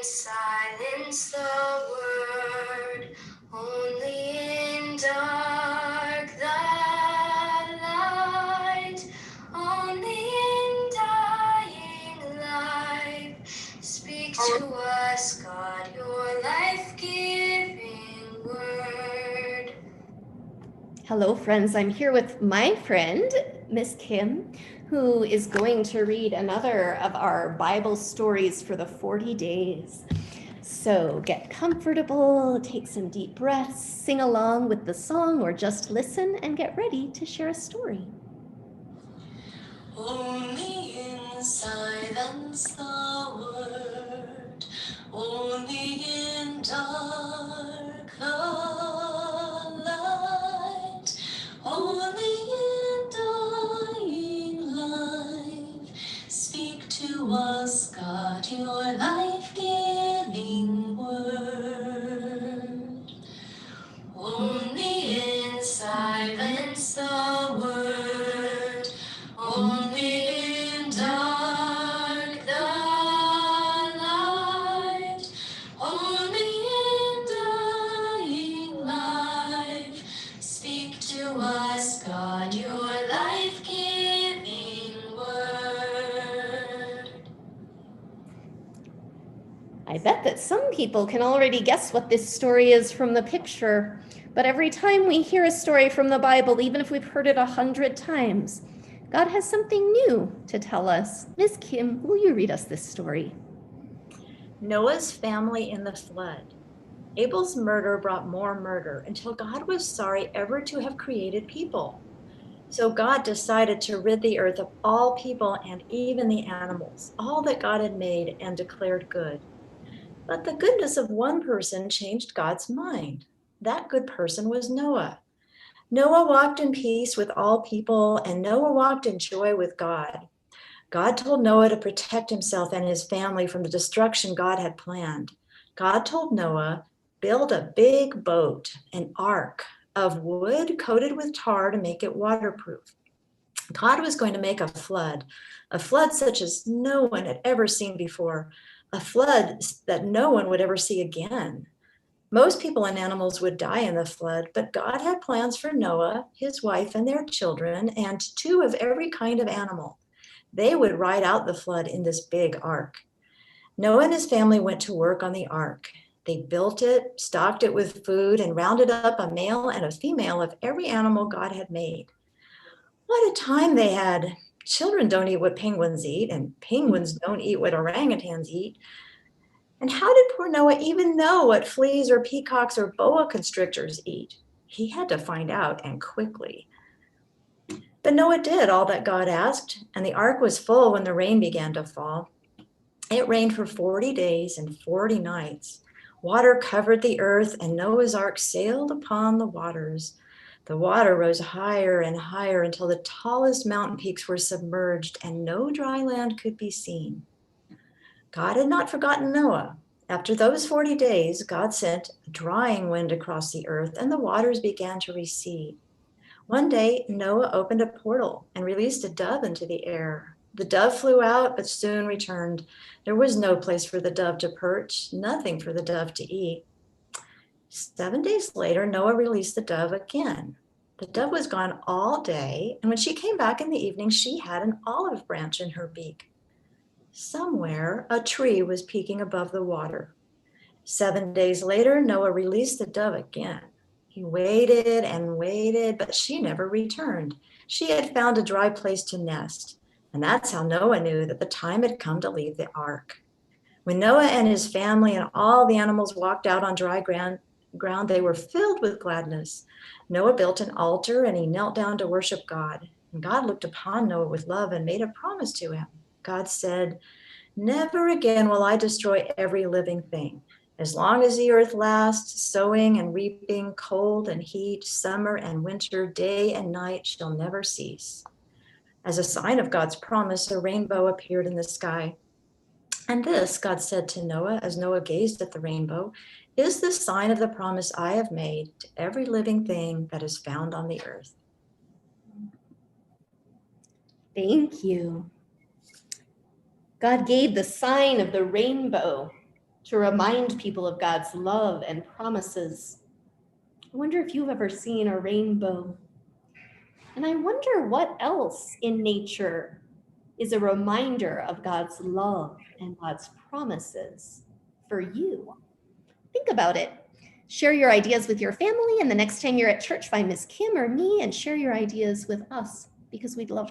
silence the word, only in dark the light, only in dying life. Speak to us, God, your life-giving word. Hello, friends. I'm here with my friend, Miss Kim, who is going to read another of our Bible stories for the 40 days. So get comfortable, take some deep breaths, sing along with the song, or just listen and get ready to share a story. Only in silence the word, only in dark the light, only in dying life. Speak to us, God, your life-giving word. Only in silence the word, only in dark the light, only in dying life. Speak to us, God, your life-giving word. I bet that some people can already guess what this story is from the picture, but every time we hear a story from the Bible, even if we've heard it 100 times, God has something new to tell us. Miss Kim, will you read us this story? Noah's family in the flood. Abel's murder brought more murder until God was sorry ever to have created people. So God decided to rid the earth of all people and even the animals, all that God had made and declared good. But the goodness of one person changed God's mind. That good person was Noah. Noah walked in peace with all people, and Noah walked in joy with God. God told Noah to protect himself and his family from the destruction God had planned. God told Noah, build a big boat, an ark of wood coated with tar to make it waterproof. God was going to make a flood such as no one had ever seen before, a flood that no one would ever see again. Most people and animals would die in the flood, but God had plans for Noah, his wife, and their children, and two of every kind of animal. They would ride out the flood in this big ark. Noah and his family went to work on the ark. They built it, stocked it with food, and rounded up a male and a female of every animal God had made. What a time they had. Children don't eat what penguins eat, and penguins don't eat what orangutans eat. And how did poor Noah even know what fleas or peacocks or boa constrictors eat? He had to find out, and quickly. But Noah did all that God asked, and the ark was full when the rain began to fall. It rained for 40 days and 40 nights. Water covered the earth, and Noah's ark sailed upon the waters. The water rose higher and higher until the tallest mountain peaks were submerged and no dry land could be seen. God had not forgotten Noah. After those 40 days, God sent a drying wind across the earth, and the waters began to recede. One day, Noah opened a portal and released a dove into the air. The dove flew out, but soon returned. There was no place for the dove to perch, nothing for the dove to eat. 7 days later, Noah released the dove again. The dove was gone all day, and when she came back in the evening, she had an olive branch in her beak. Somewhere, a tree was peeking above the water. 7 days later, Noah released the dove again. He waited and waited, but she never returned. She had found a dry place to nest, and that's how Noah knew that the time had come to leave the ark. When Noah and his family and all the animals walked out on dry ground, they were filled with gladness. Noah built an altar and he knelt down to worship God. And God looked upon Noah with love and made a promise to him. God said, "Never again will I destroy every living thing. As long as the earth lasts, sowing and reaping, cold and heat, summer and winter, day and night shall never cease." As a sign of God's promise, a rainbow appeared in the sky. And this, God said to Noah as Noah gazed at the rainbow, is the sign of the promise I have made to every living thing that is found on the earth. Thank you. God gave the sign of the rainbow to remind people of God's love and promises. I wonder if you've ever seen a rainbow. And I wonder what else in nature is a reminder of God's love and God's promises for you. Think about it. Share your ideas with your family, and the next time you're at church, find Miss Kim or me and share your ideas with us, because we'd love